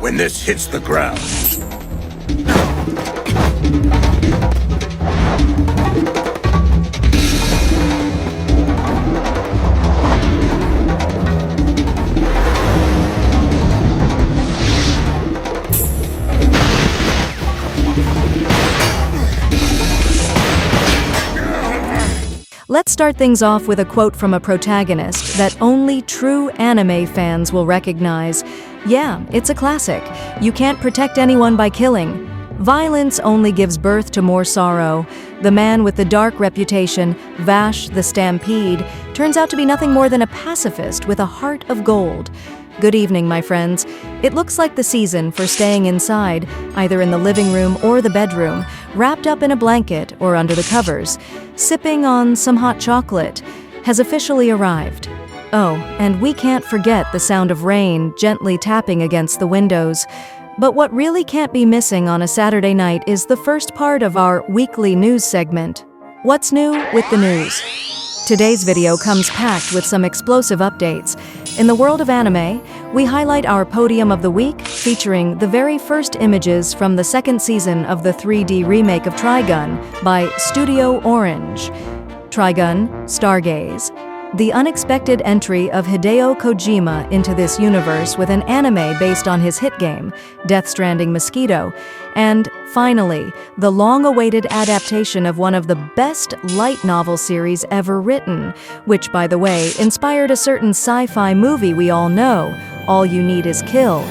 when this hits the ground. Let's start things off with a quote from a protagonist that only true anime fans will recognize. Yeah, it's a classic. You can't protect anyone by killing. Violence only gives birth to more sorrow. The man with the dark reputation, Vash the Stampede, turns out to be nothing more than a pacifist with a heart of gold. Good evening, my friends. It looks like the season for staying inside, either in the living room or the bedroom, wrapped up in a blanket or under the covers, sipping on some hot chocolate, has officially arrived. Oh, and we can't forget the sound of rain gently tapping against the windows. But what really can't be missing on a Saturday night is the first part of our weekly news segment. What's new with the news? Today's video comes packed with some explosive updates. In the world of anime, we highlight our podium of the week, featuring the very first images from the second season of the 3D remake of Trigun by Studio Orange. Trigun, Stargaze. The unexpected entry of Hideo Kojima into this universe with an anime based on his hit game, Death Stranding Mosquito. And finally, the long-awaited adaptation of one of the best light novel series ever written, which, by the way, inspired a certain sci-fi movie we all know, All You Need Is Kill.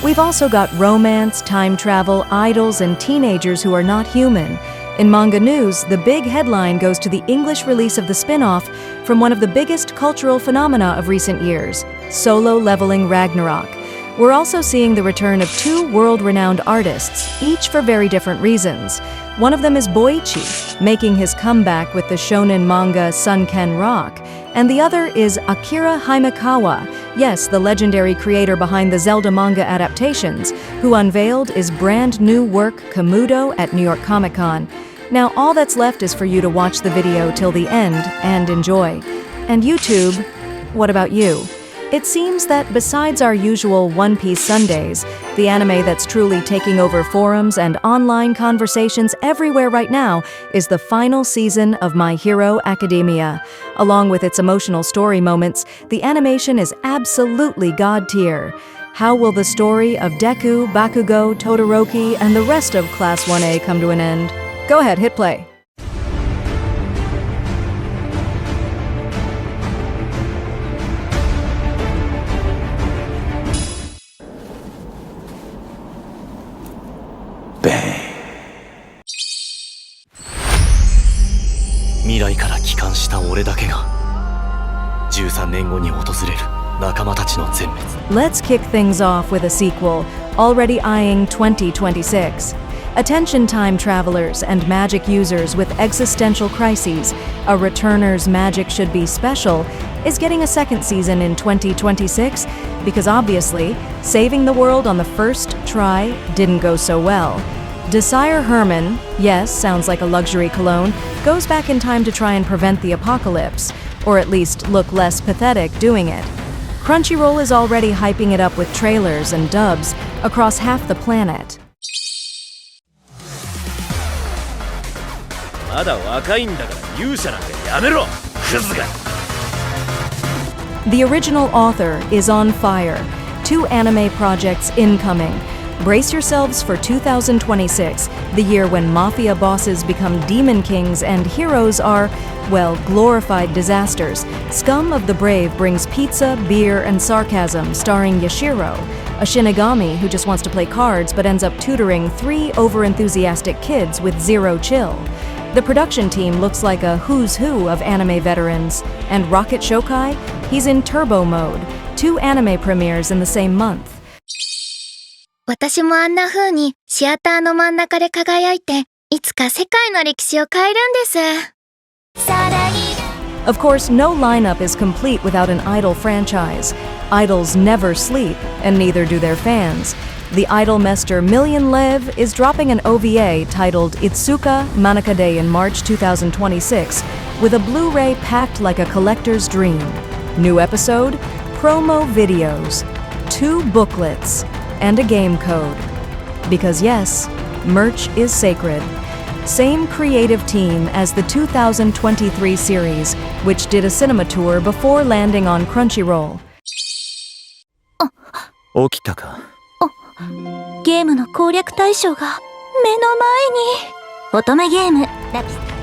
We've also got romance, time travel, idols, and teenagers who are not human. In manga news, the big headline goes to the English release of the spin-off from one of the biggest cultural phenomena of recent years, Solo Leveling Ragnarok. We're also seeing the return of two world-renowned artists, each for very different reasons. One of them is Boichi, making his comeback with the shonen manga Sunken Rock, and the other is Akira Himekawa, yes, the legendary creator behind the Zelda manga adaptations, who unveiled his brand new work Kamuto at New York Comic Con. Now all that's left is for you to watch the video till the end and enjoy. And YouTube, what about you? It seems that besides our usual One Piece Sundays, the anime that's truly taking over forums and online conversations everywhere right now is the final season of My Hero Academia. Along with its emotional story moments, the animation is absolutely god tier. How will the story of Deku, Bakugo, Todoroki, and the rest of Class 1A come to an end? Go ahead, hit play. Bang. 未来から帰還した俺だけが13年後に訪れる仲間たちの全滅。 Let's kick things off with a sequel, already eyeing 2026. Attention time travelers and magic users with existential crises, A Returner's Magic Should Be Special, is getting a second season in 2026 because obviously, saving the world on the first try didn't go so well. Desire Herman, yes, sounds like a luxury cologne, goes back in time to try and prevent the apocalypse, or at least look less pathetic doing it. Crunchyroll is already hyping it up with trailers and dubs across half the planet. まだ若いんだから勇者なんかやめろクズが The original author is on fire. 2 anime projects incoming. Brace yourselves for 2026, the year when mafia bosses become demon kings and heroes are, well, glorified disasters. Scum of the Brave brings pizza, beer, and sarcasm, starring Yashiro, a Shinigami who just wants to play cards but ends up tutoring 3 overenthusiastic kids with zero chill. The production team looks like a who's who of anime veterans. And Rocket Shokai? He's in turbo mode. 2 anime premieres in the same month. 私もあんな風にシアターの真ん中で輝いて、いつか世界の歴史を変えるんです。Of course, no lineup is complete without an idol franchise. Idols never sleep, and neither do their fans. The idolmester Million Lev is dropping an OVA titled Itsuka Manakade in March 2026, with a Blu-ray packed like a collector's dream. New episode, promo videos, 2 booklets, and a game code. Because yes, merch is sacred. Same creative team as the 2023 series, which did a cinema tour before landing on Crunchyroll. 起きたか。ゲームの攻略対象が目の前に。乙女ゲーム。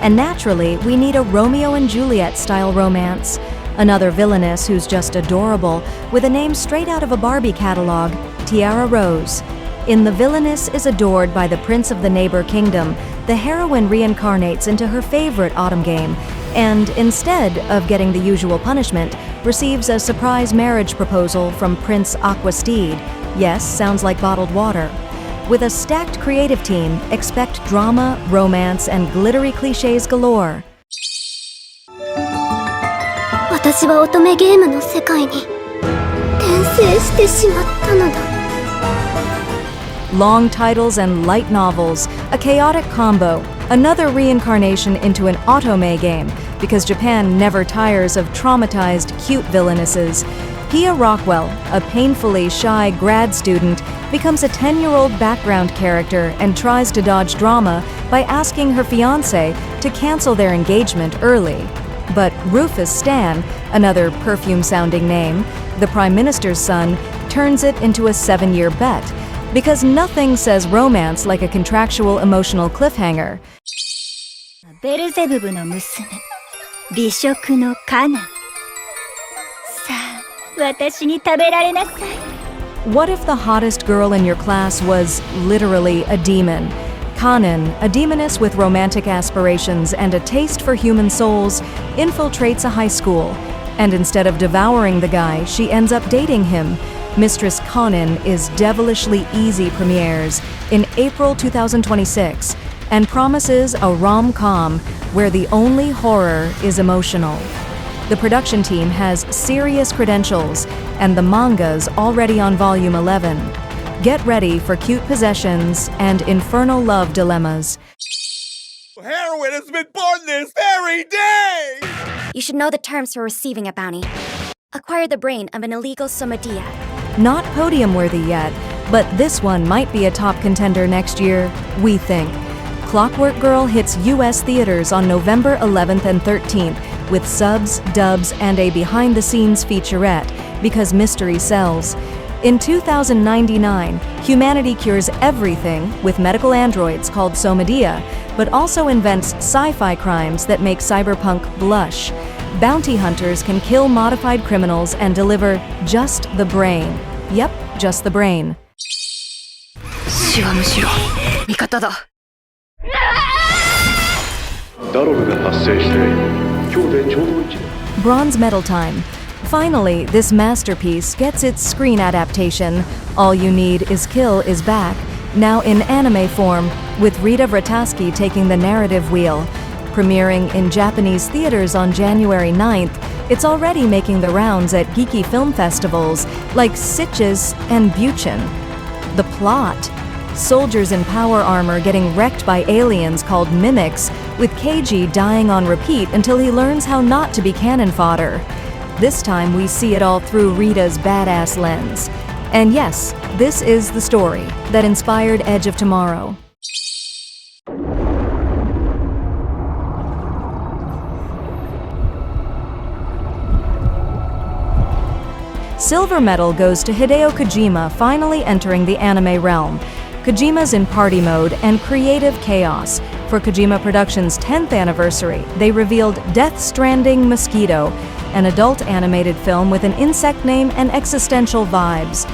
And naturally, we need a Romeo and Juliet style romance. Another villainess who's just adorable, with a name straight out of a Barbie catalog, Tiara Rose. In The Villainess is adored by the prince of the neighbor kingdom, the heroine reincarnates into her favorite autumn game, and instead of getting the usual punishment, receives a surprise marriage proposal from Prince Aquasteed. Yes, sounds like bottled water. With a stacked creative team, expect drama, romance, and glittery clichés galore. 私は乙女ゲームの世界に転生してしまったのだ。Long titles and light novels, a chaotic combo, another reincarnation into an otome game, because Japan never tires of traumatized, cute villainesses. Pia Rockwell, a painfully shy grad student, becomes a 10-year-old background character and tries to dodge drama by asking her fiancé to cancel their engagement early. But Rufus Stan, another perfume-sounding name, the Prime Minister's son, turns it into a 7-year bet, because nothing says romance like a contractual emotional cliffhanger. ベルゼブブの娘、美食のカナ。さあ、私に食べられなさい。What if the hottest girl in your class was literally a demon? Kanan, a demoness with romantic aspirations and a taste for human souls, infiltrates a high school. And instead of devouring the guy, she ends up dating him. Mistress Kanan is Devilishly Easy premieres in April 2026 and promises a rom-com where the only horror is emotional. The production team has serious credentials, and the manga's already on volume 11. Get ready for cute possessions and infernal love dilemmas. Heroin has been born this very day! You should know the terms for receiving a bounty. Acquire the brain of an illegal somadia. Not podium-worthy yet, but this one might be a top contender next year, we think. Clockwork Girl hits US theaters on November 11th and 13th with subs, dubs, and a behind-the-scenes featurette, because mystery sells. In 2099, humanity cures everything with medical androids called Somadia, but also invents sci-fi crimes that make cyberpunk blush. Bounty hunters can kill modified criminals and deliver just the brain. Yep, just the brain. 死はむしろ味方だ。ダロルが発生して今日でちょうど1年。 Bronze medal time. Finally, this masterpiece gets its screen adaptation. All You Need Is Kill is back, now in anime form, with Rita Vrataski taking the narrative wheel. Premiering in Japanese theaters on January 9th, it's already making the rounds at geeky film festivals like Sitges and Buchen. The plot: soldiers in power armor getting wrecked by aliens called mimics, with Keiji dying on repeat until he learns how not to be cannon fodder. This time we see it all through Rita's badass lens. And yes, this is the story that inspired Edge of Tomorrow. Silver medal goes to Hideo Kojima, finally entering the anime realm. Kojima's in party mode and creative chaos. For Kojima Productions' 10th anniversary, they revealed Death Stranding Mosquito, an adult animated film with an insect name and existential vibes.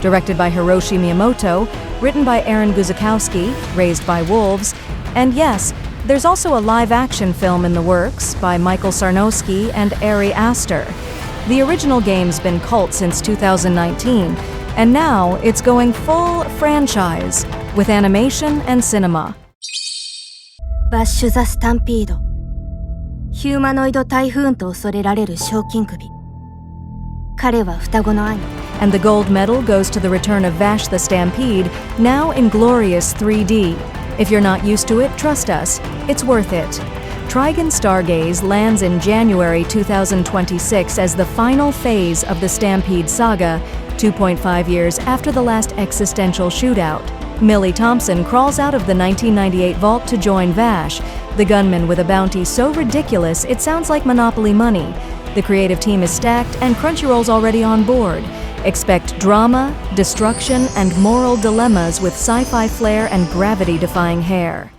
Directed by Hiroshi Miyamoto, written by Aaron Guzikowski, Raised by Wolves, and yes, there's also a live-action film in the works by Michael Sarnowski and Ari Aster. The original game's been cult since 2019, and now it's going full franchise with animation and cinema. Vash the Stampede ヒューマノイドタイフーンと恐れられる賞金首。彼は双子の兄。 And the gold medal goes to the return of Vash the Stampede, now in glorious 3D. If you're not used to it, trust us, it's worth it. Trigun Stargaze lands in January 2026 as the final phase of the Stampede saga, 2.5 years after the last existential shootout, Millie Thompson crawls out of the 1998 vault to join Vash, the gunman with a bounty so ridiculous it sounds like Monopoly money. The creative team is stacked and Crunchyroll's already on board. Expect drama, destruction, and moral dilemmas with sci-fi flair and gravity-defying hair.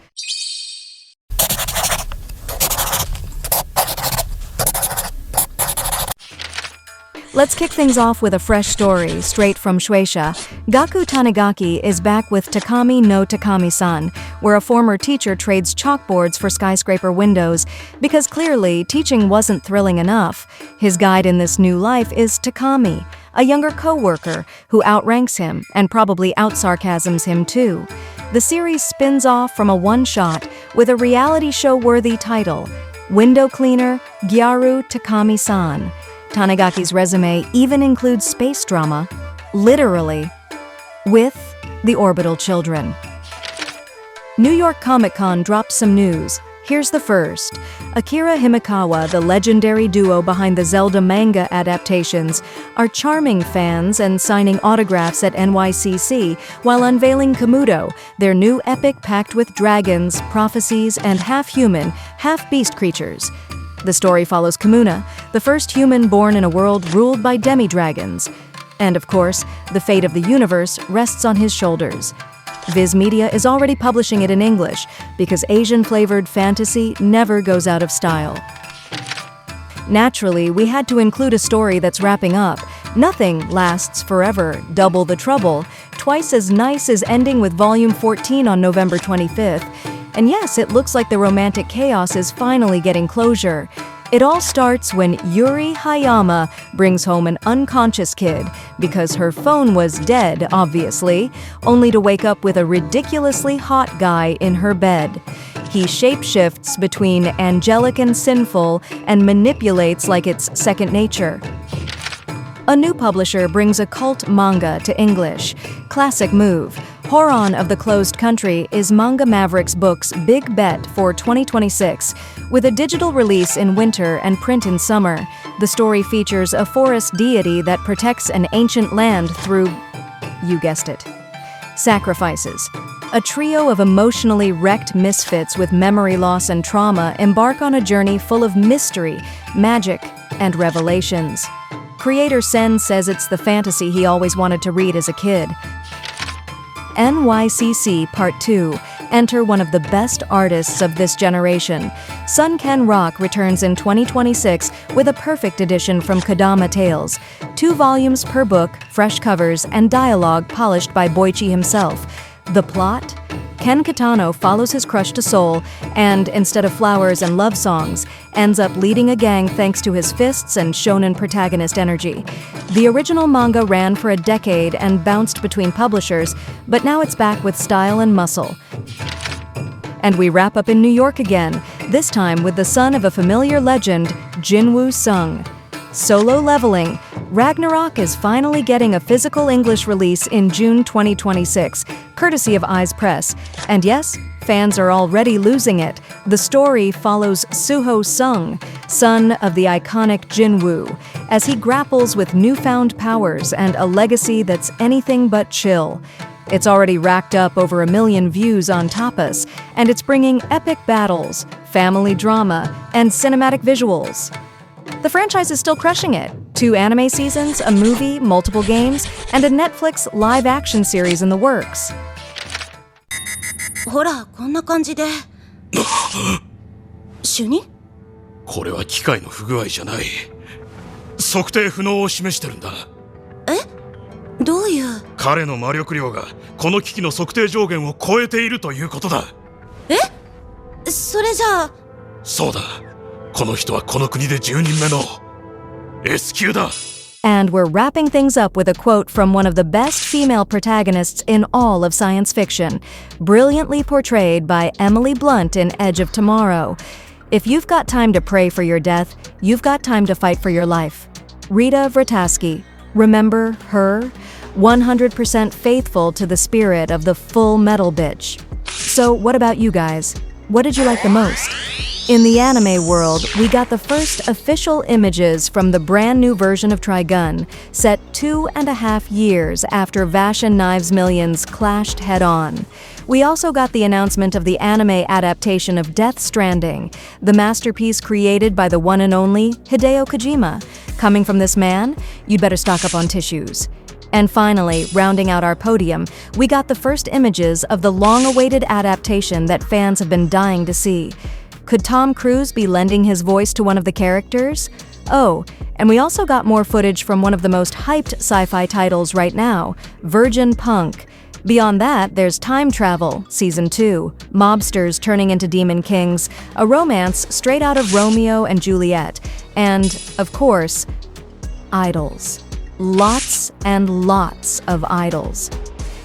Let's kick things off with a fresh story, straight from Shueisha. Gaku Tanigaki is back with Takami no Takami-san, where a former teacher trades chalkboards for skyscraper windows, because clearly teaching wasn't thrilling enough. His guide in this new life is Takami, a younger co-worker who outranks him and probably out-sarcasms him too. The series spins off from a one-shot with a reality show-worthy title, Window Cleaner Gyaru Takami-san. Tanigaki's resume even includes space drama, literally, with the Orbital Children. New York Comic Con dropped some news. Here's the first. Akira Himekawa, the legendary duo behind the Zelda manga adaptations, are charming fans and signing autographs at NYCC while unveiling Komodo, their new epic packed with dragons, prophecies, and half-human, half-beast creatures. The story follows Kamuna, the first human born in a world ruled by demi-dragons. And of course, the fate of the universe rests on his shoulders. Viz Media is already publishing it in English, because Asian-flavored fantasy never goes out of style. Naturally, we had to include a story that's wrapping up. Nothing lasts forever, double the trouble, twice as nice as ending with Volume 14 on November 25th. And yes, it looks like the romantic chaos is finally getting closure. It all starts when Yuri Hayama brings home an unconscious kid, because her phone was dead, obviously, only to wake up with a ridiculously hot guy in her bed. He shapeshifts between angelic and sinful and manipulates like it's second nature. A new publisher brings a cult manga to English. Classic move. Horon of the Closed Country is Manga Maverick's book's big bet for 2026. With a digital release in winter and print in summer, the story features a forest deity that protects an ancient land through, you guessed it, sacrifices. A trio of emotionally wrecked misfits with memory loss and trauma embark on a journey full of mystery, magic, and revelations. Creator Sen says it's the fantasy he always wanted to read as a kid. NYCC Part 2. Enter one of the best artists of this generation. Sun Ken Rock returns in 2026 with a perfect edition from Kodama Tales. 2 volumes per book, fresh covers, and dialogue polished by Boichi himself. The plot? Ken Kitano follows his crush to Seoul and, instead of flowers and love songs, ends up leading a gang thanks to his fists and shonen protagonist energy. The original manga ran for a decade and bounced between publishers, but now it's back with style and muscle. And we wrap up in New York again, this time with the son of a familiar legend, Jinwoo Sung. Solo Leveling. Ragnarok is finally getting a physical English release in June 2026, courtesy of Eyes Press. And yes, fans are already losing it. The story follows Suho Sung, son of the iconic Jinwoo, as he grapples with newfound powers and a legacy that's anything but chill. It's already racked up over 1 million views on Tapas, and it's bringing epic battles, family drama, and cinematic visuals. The franchise is still crushing it. 2 anime seasons, a movie, multiple games, and a Netflix live-action series in the works. ほら、こんな感じで。主任？これは機械の不具合じゃない。測定不能を示してるんだ。え？どういう？彼の魔力量がこの機器の測定上限を超えているということだ。え？それじゃあ。そうだ。この人はこの国で10人目の S 級だ。 And we're wrapping things up with a quote from one of the best female protagonists in all of science fiction, brilliantly portrayed by Emily Blunt in Edge of Tomorrow. If you've got time to pray for your death, you've got time to fight for your life. Rita Vrataski, remember her? 100% faithful to the spirit of the full metal bitch. So what about you guys? What did you like the most? In the anime world, we got the first official images from the brand new version of Trigun, set 2.5 years after Vash and Knives Millions clashed head-on. We also got the announcement of the anime adaptation of Death Stranding, the masterpiece created by the one and only Hideo Kojima. Coming from this man, you'd better stock up on tissues. And finally, rounding out our podium, we got the first images of the long-awaited adaptation that fans have been dying to see. Could Tom Cruise be lending his voice to one of the characters? Oh, and we also got more footage from one of the most hyped sci-fi titles right now, Virgin Punk. Beyond that, there's Time Travel, Season 2, mobsters turning into demon kings, a romance straight out of Romeo and Juliet, and, of course, idols. Lots and lots of idols.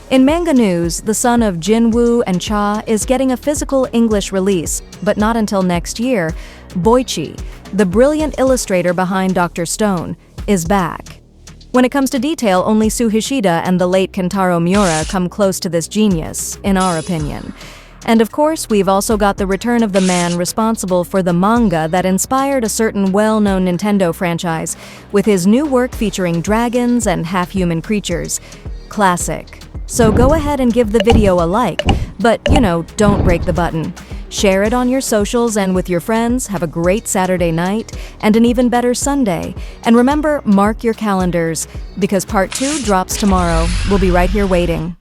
In manga news, the son of Jinwoo and Cha is getting a physical English release, but not until next year. Boichi, the brilliant illustrator behind Dr. Stone, is back. When it comes to detail, only Suhishida and the late Kentaro Miura come close to this genius, in our opinion. And of course, we've also got the return of the man responsible for the manga that inspired a certain well-known Nintendo franchise, with his new work featuring dragons and half-human creatures. Classic. So go ahead and give the video a like, but, don't break the button. Share it on your socials and with your friends. Have a great Saturday night and an even better Sunday. And remember, mark your calendars, because Part 2 drops tomorrow. We'll be right here waiting.